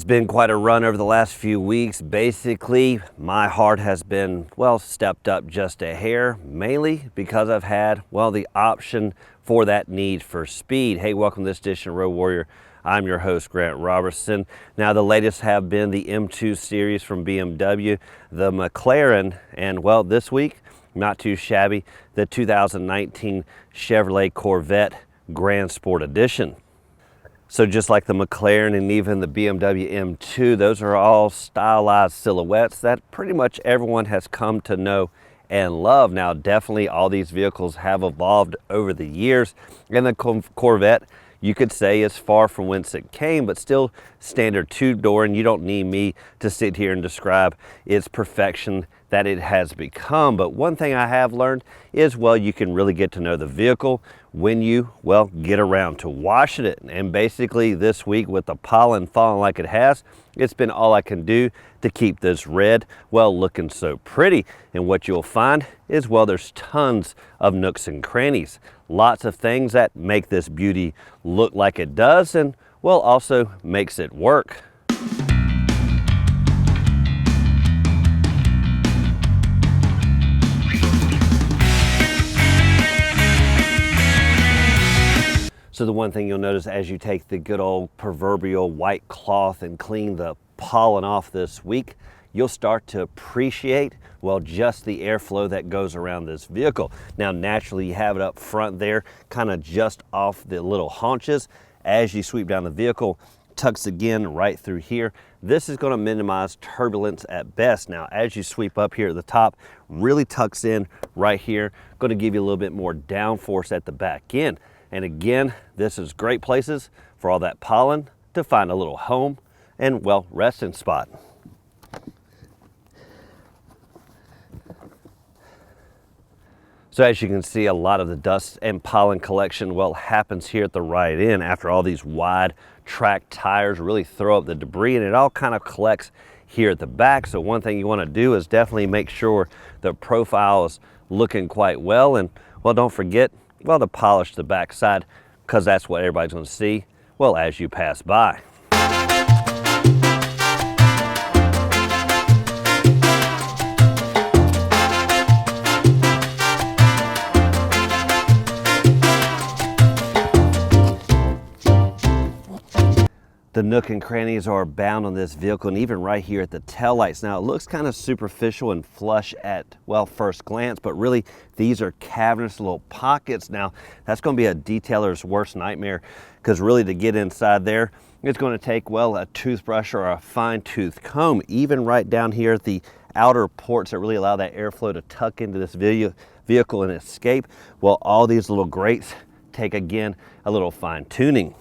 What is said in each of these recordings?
been quite a run over the last few weeks. Basically, my heart has been, well, stepped up just a hair, mainly because I've had, well, the option for that need for speed. Hey, welcome to this edition of Road Warrior. I'm your host, Grant Roberson. Now, the latest have been the M2 series from BMW, the McLaren, and, well, this week, not too shabby, the 2019 Chevrolet Corvette Grand Sport Edition. So just like the McLaren and even the BMW M2, those are all stylized silhouettes that pretty much everyone has come to know and love. Now, definitely all these vehicles have evolved over the years, and the Corvette, you could say, is far from whence it came, but still standard two-door, and you don't need me to sit here and describe its perfection that it has become. But one thing I have learned is, well, you can really get to know the vehicle when you, well, get around to washing it. And basically this week, with the pollen falling like it has, it's been all I can do to keep this red, well, looking so pretty. And what you'll find is, well, there's tons of nooks and crannies, lots of things that make this beauty look like it does, and, well, also makes it work. So the one thing you'll notice as you take the good old proverbial white cloth and clean the pollen off this week, you'll start to appreciate, well, just the airflow that goes around this vehicle. Now, naturally, you have it up front there, kind of just off the little haunches. As you sweep down the vehicle, tucks again right through here. This is going to minimize turbulence at best. Now, as you sweep up here at the top, really tucks in right here, going to give you a little bit more downforce at the back end. And again, this is great places for all that pollen to find a little home and, well, resting spot. So as you can see, a lot of the dust and pollen collection, well, happens here at the right end after all these wide track tires really throw up the debris, and it all kind of collects here at the back. So one thing you want to do is definitely make sure the profile is looking quite well, and, well, don't forget, well, to polish the back side, because that's what everybody's going to see, well, as you pass by. The nook and crannies are abound on this vehicle, and even right here at the taillights. Now, it looks kind of superficial and flush at, well, first glance, but really these are cavernous little pockets. Now, that's going to be a detailer's worst nightmare, because really to get inside there, it's going to take, well, a toothbrush or a fine-tooth comb. Even right down here at the outer ports that really allow that airflow to tuck into this vehicle and escape, well, all these little grates take, again, a little fine-tuning.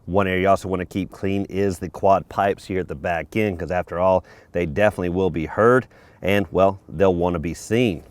One area you also want to keep clean is the quad pipes here at the back end, because after all, they definitely will be heard and, well, they'll want to be seen.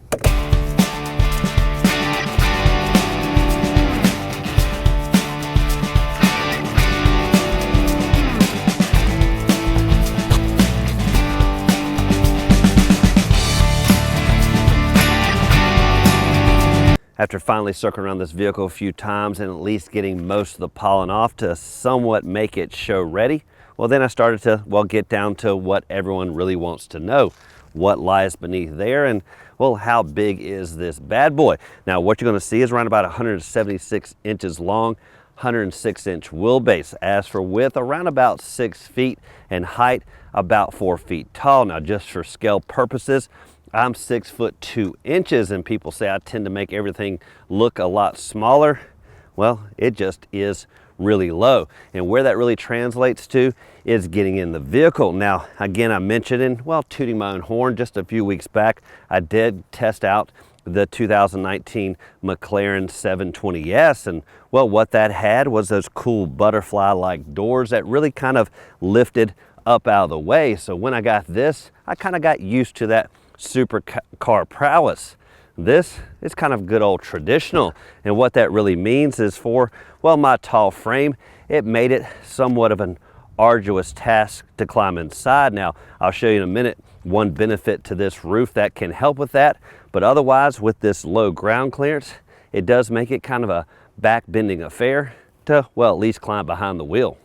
After finally circling around this vehicle a few times and at least getting most of the pollen off to somewhat make it show ready, well, then I started to, well, get down to what everyone really wants to know. What lies beneath there, and, well, how big is this bad boy? Now, what you're going to see is around about 176 inches long, 106-inch wheelbase. As for width, around about 6 feet, and height, about 4 feet tall. Now, just for scale purposes, I'm 6 foot 2 inches, and people say I tend to make everything look a lot smaller. Well, it just is really low. And where that really translates to is getting in the vehicle. Now, again, I mentioned, and, well, tooting my own horn, just a few weeks back, I did test out the 2019 McLaren 720S, and, well, what that had was those cool butterfly-like doors that really kind of lifted up out of the way. So when I got this, I kind of got used to that supercar prowess. This is kind of good old traditional, and what that really means is for, well, my tall frame, it made it somewhat of an arduous task to climb inside. Now, I'll show you in a minute one benefit to this roof that can help with that. But otherwise, with this low ground clearance, it does make it kind of a back bending affair to, well, at least climb behind the wheel.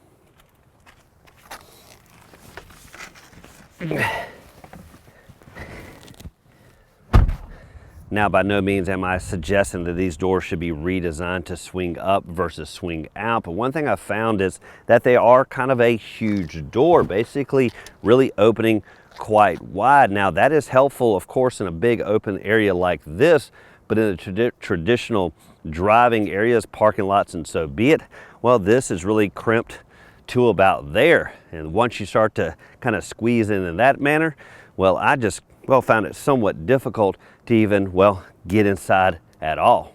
Now, by no means am I suggesting that these doors should be redesigned to swing up versus swing out, but one thing I found is that they are kind of a huge door, basically really opening quite wide. Now, that is helpful, of course, in a big open area like this, but in the traditional driving areas, parking lots, and so be it, well, this is really crimped to about there. And once you start to kind of squeeze in that manner, well, I just, well, found it somewhat difficult to even, well, get inside at all.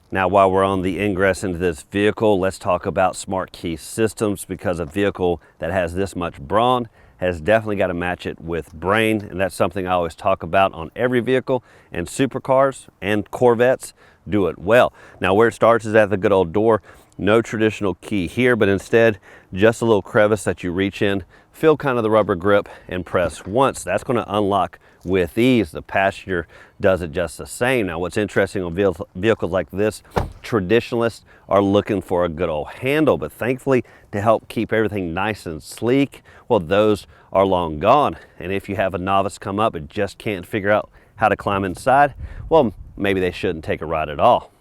Now, while we're on the ingress into this vehicle, let's talk about smart key systems, because a vehicle that has this much brawn has definitely got to match it with brain, and that's something I always talk about on every vehicle, and supercars and Corvettes do it well. Now, where it starts is at the good old door. No traditional key here, but instead just a little crevice that you reach in, feel kind of the rubber grip, and press once. That's going to unlock with ease. The passenger does it just the same. Now, what's interesting on vehicles like this, traditionalists are looking for a good old handle, but thankfully, to help keep everything nice and sleek, well, those are long gone. And if you have a novice come up and just can't figure out how to climb inside, well, maybe they shouldn't take a ride at all.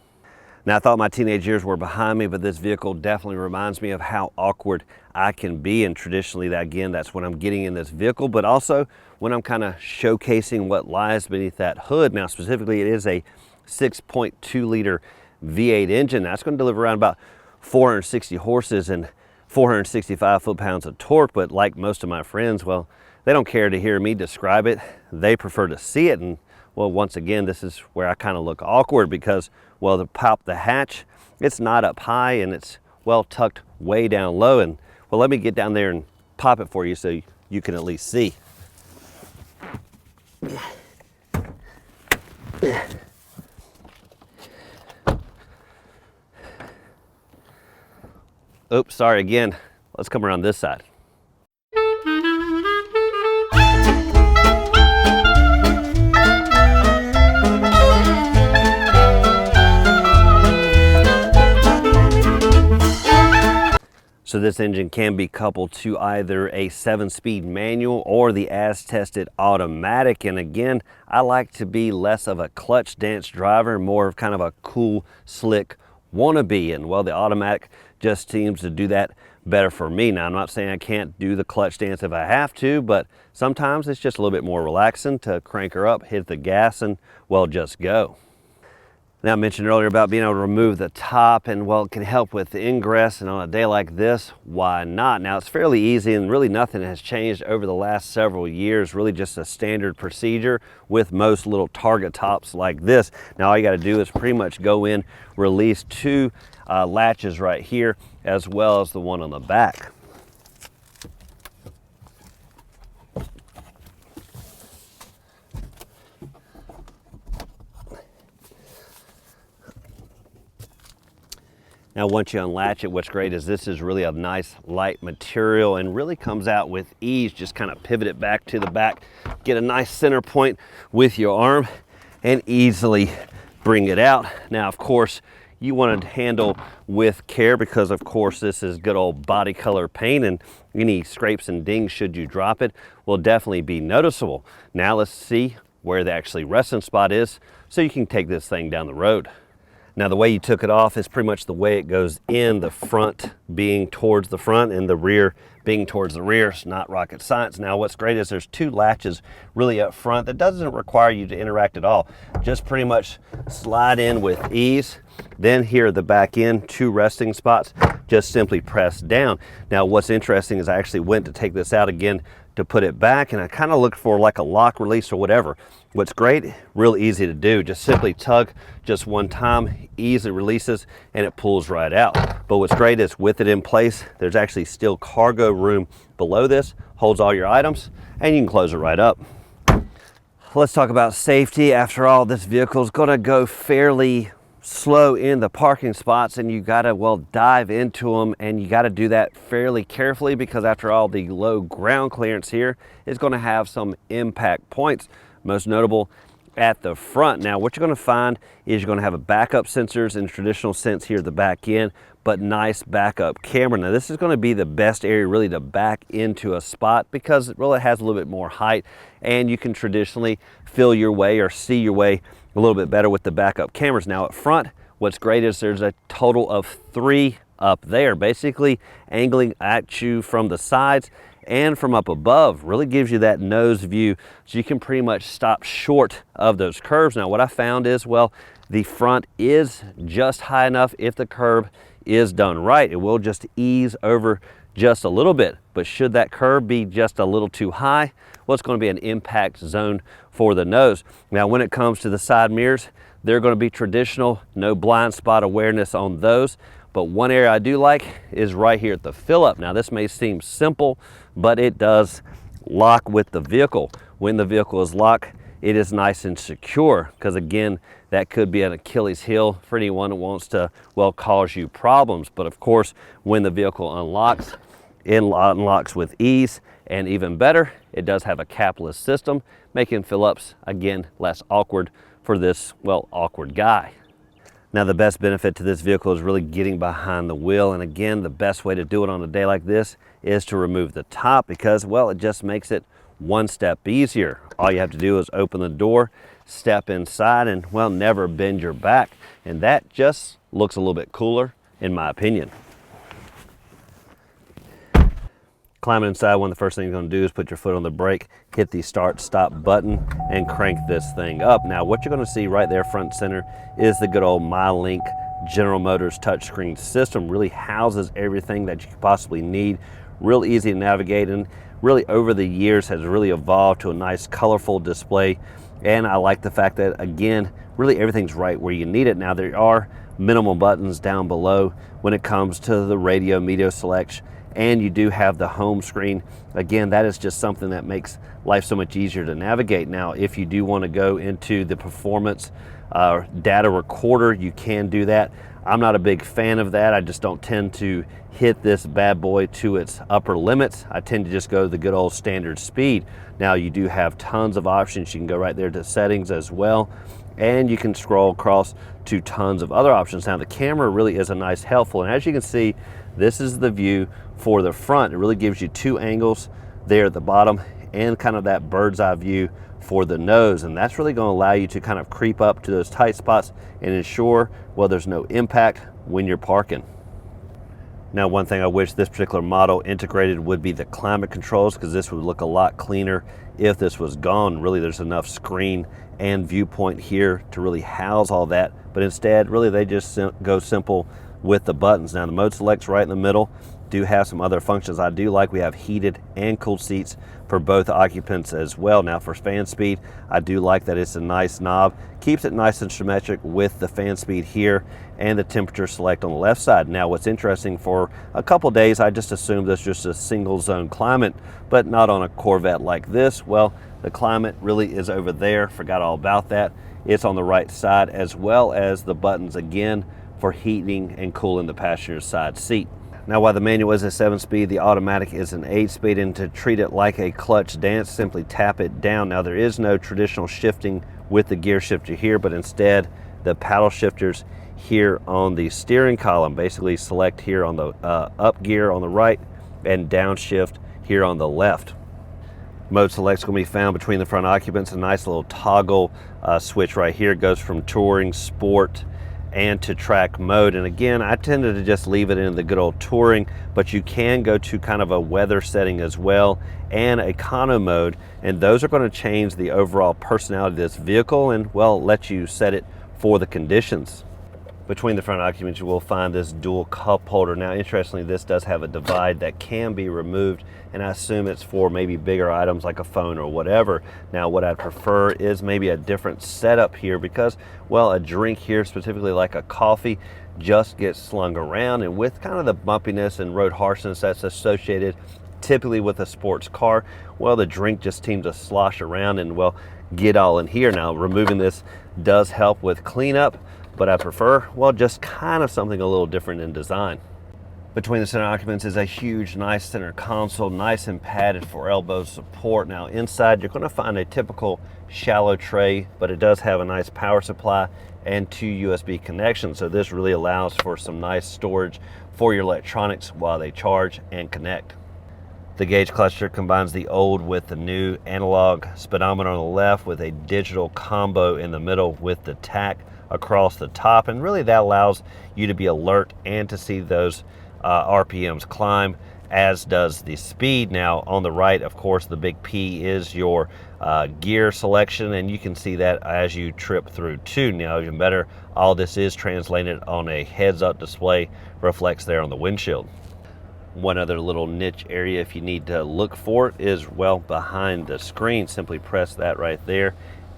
Now, I thought my teenage years were behind me, but this vehicle definitely reminds me of how awkward I can be. And traditionally, that's what I'm getting in this vehicle, but also when I'm kind of showcasing what lies beneath that hood. Now, specifically, it is a 6.2 liter V8 engine. That's going to deliver around about 460 horses and 465 foot-pounds of torque. But like most of my friends, well, they don't care to hear me describe it. They prefer to see it. And well, once again, this is where I kind of look awkward because, well, to pop the hatch, it's not up high and it's, well, tucked way down low. And, well, let me get down there and pop it for you so you can at least see. Oops, sorry again. Let's come around this side. So this engine can be coupled to either a 7-speed manual or the as-tested automatic. And again, I like to be less of a clutch dance driver, more of kind of a cool, slick wannabe. And well, the automatic just seems to do that better for me. Now, I'm not saying I can't do the clutch dance if I have to, but sometimes it's just a little bit more relaxing to crank her up, hit the gas, and well, just go. Now, I mentioned earlier about being able to remove the top, and well, it can help with the ingress, and on a day like this, why not? Now, it's fairly easy, and really nothing has changed over the last several years, really just a standard procedure with most little Targa tops like this. Now, all you got to do is pretty much go in, release two latches right here, as well as the one on the back. Now, once you unlatch it, what's great is this is really a nice light material and really comes out with ease. Just kind of pivot it back to the back, get a nice center point with your arm and easily bring it out. Now, of course, you want to handle with care because, of course, this is good old body color paint, and any scrapes and dings, should you drop it, will definitely be noticeable. Now, let's see where the actually resting spot is so you can take this thing down the road. Now, the way you took it off is pretty much the way it goes in, the front being towards the front and the rear being towards the rear. It's not rocket science. Now, what's great is there's two latches really up front that doesn't require you to interact at all. Just pretty much slide in with ease. Then here at the back end, two resting spots, just simply press down. Now, what's interesting is I actually went to take this out again to put it back, and I kind of looked for like a lock release or whatever. What's great, real easy to do, just simply tug just one time, easily releases, and it pulls right out. But what's great is with it in place, there's actually still cargo room below this, holds all your items, and you can close it right up. Let's talk about safety. After all, this vehicle is gonna go fairly slow in the parking spots, and you gotta, well, dive into them, and you gotta do that fairly carefully because after all, the low ground clearance here is gonna have some impact points, most notable at the front. Now, what you're gonna find is you're gonna have a backup sensors in the traditional sense here at the back end, but nice backup camera. Now, this is gonna be the best area really to back into a spot because it really has a little bit more height, and you can traditionally feel your way or see your way a little bit better with the backup cameras. Now, up front, what's great is there's a total of 3 up there, basically angling at you from the sides and from up above. Really gives you that nose view, so you can pretty much stop short of those curves. Now, what I found is, well, the front is just high enough if the curb is done right. It will just ease over just a little bit, but should that curb be just a little too high, well, it's going to be an impact zone for the nose. Now, when it comes to the side mirrors, they're going to be traditional, no blind spot awareness on those. But one area I do like is right here at the fill up. Now, this may seem simple, but it does lock with the vehicle. When the vehicle is locked, it is nice and secure, because again, that could be an Achilles heel for anyone who wants to, well, cause you problems. But of course, when the vehicle unlocks, it unlocks with ease, and even better, it does have a capless system, making fill-ups, again, less awkward for this, well, awkward guy. Now, the best benefit to this vehicle is really getting behind the wheel, and again, the best way to do it on a day like this is to remove the top because, well, it just makes it one step easier. All you have to do is open the door, step inside, and, well, never bend your back, and that just looks a little bit cooler, in my opinion. Climbing inside, one of the first things you're going to do is put your foot on the brake, hit the start stop button, and crank this thing up. Now, what you're going to see right there front center is the good old MyLink General Motors touchscreen system. Really houses everything that you could possibly need. Real easy to navigate, and really over the years has really evolved to a nice colorful display. And I like the fact that, again, really everything's right where you need it. Now, there are minimal buttons down below when it comes to the radio media selection, and you do have the home screen. Again, that is just something that makes life so much easier to navigate. Now, if you do want to go into the performance data recorder, you can do that. I'm not a big fan of that. I just don't tend to hit this bad boy to its upper limits. I tend to just go the good old standard speed. Now, you do have tons of options. You can go right there to settings as well, and you can scroll across to tons of other options. Now, the camera really is a nice helpful, and as you can see, this is the view for the front. It really gives you 2 angles there at the bottom and kind of that bird's eye view for the nose, and that's really going to allow you to kind of creep up to those tight spots and ensure, well, there's no impact when you're parking. Now, one thing I wish this particular model integrated would be the climate controls, because this would look a lot cleaner if this was gone. Really, there's enough screen and viewpoint here to really house all that, but instead, really, they just go simple with the buttons. Now, the mode select's right in the middle. Do have some other functions I do like. We have heated and cooled seats for both occupants as well. Now, for fan speed, I do like that it's a nice knob. Keeps it nice and symmetric with the fan speed here and the temperature select on the left side. Now, what's interesting, for a couple days, I just assumed this was just a single zone climate, but not on a Corvette like this. Well, the climate really is over there. Forgot all about that. It's on the right side, as well as the buttons again for heating and cooling the passenger side seat. Now, while the manual is a 7-speed, the automatic is an 8-speed, and to treat it like a clutch dance, simply tap it down. Now, there is no traditional shifting with the gear shifter here, but instead the paddle shifters here on the steering column. Basically select here on the up gear on the right and downshift here on the left. Mode select is going to be found between the front occupants. A nice little toggle switch right here. It goes from touring, sport, and to track mode. And again, I tended to just leave it in the good old touring, but you can go to kind of a weather setting as well and econo mode, and those are going to change the overall personality of this vehicle and, well, let you set it for the conditions. Between the front occupants, you will find this dual cup holder. Now, interestingly, this does have a divide that can be removed, and I assume it's for maybe bigger items like a phone or whatever. Now, what I'd prefer is maybe a different setup here because, well, a drink here, specifically like a coffee, just gets slung around, and with kind of the bumpiness and road harshness that's associated typically with a sports car, well, the drink just seems to slosh around and, well, get all in here. Now, removing this does help with cleanup, but I prefer, well, just kind of something a little different in design. Between the center occupants is a huge, nice center console, nice and padded for elbow support. Now inside, you're gonna find a typical shallow tray, but it does have a nice power supply and 2 USB connections. So this really allows for some nice storage for your electronics while they charge and connect. The gauge cluster combines the old with the new analog speedometer on the left with a digital combo in the middle with the tach across the top. And really that allows you to be alert and to see those RPMs climb, as does the speed. Now on the right, of course, the big P is your gear selection, and you can see that as you trip through too. Now even better, all this is translated on a heads-up display, reflects there on the windshield. One other little niche area if you need to look for it is, well, behind the screen. Simply press that right there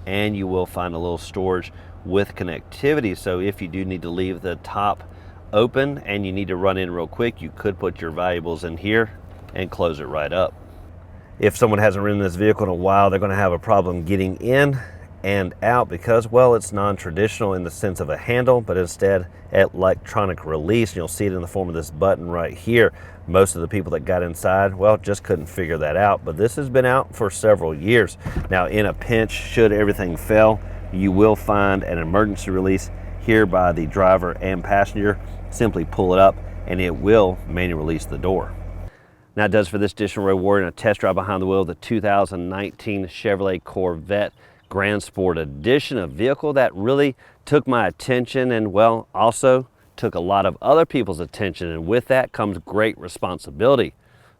and you will find a little storage with connectivity. So if you do need to leave the top open and you need to run in real quick, you could put your valuables in here and close it right up. If someone hasn't ridden this vehicle in a while, they're going to have a problem getting in and out because, well, it's non-traditional in the sense of a handle, but instead electronic release. You'll see it in the form of this button right here. Most of the people that got inside, well, just couldn't figure that out, but this has been out for several years. Now in a pinch, should everything fail, you will find an emergency release here by the driver and passenger. Simply pull it up and it will manually release the door. Now it does for this edition Road Warrior in a test drive behind the wheel of the 2019 Chevrolet Corvette Grand Sport Edition, a vehicle that really took my attention and, well, also took a lot of other people's attention, and with that comes great responsibility.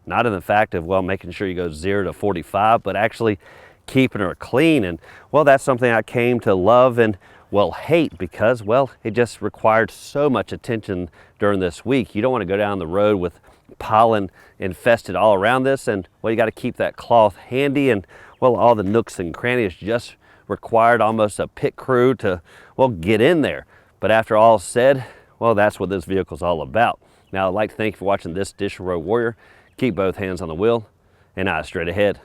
Not in the fact of, well, making sure you go 0 to 45, but actually keeping her clean. And, well, that's something I came to love and, well, hate because, well, it just required so much attention during this week. You don't want to go down the road with pollen infested all around this, and, well, you got to keep that cloth handy, and, well, all the nooks and crannies just required almost a pit crew to, well, get in there. But after all is said, well, that's what this vehicle's all about. Now, I'd like to thank you for watching this edition of Road Warrior. Keep both hands on the wheel and eyes straight ahead.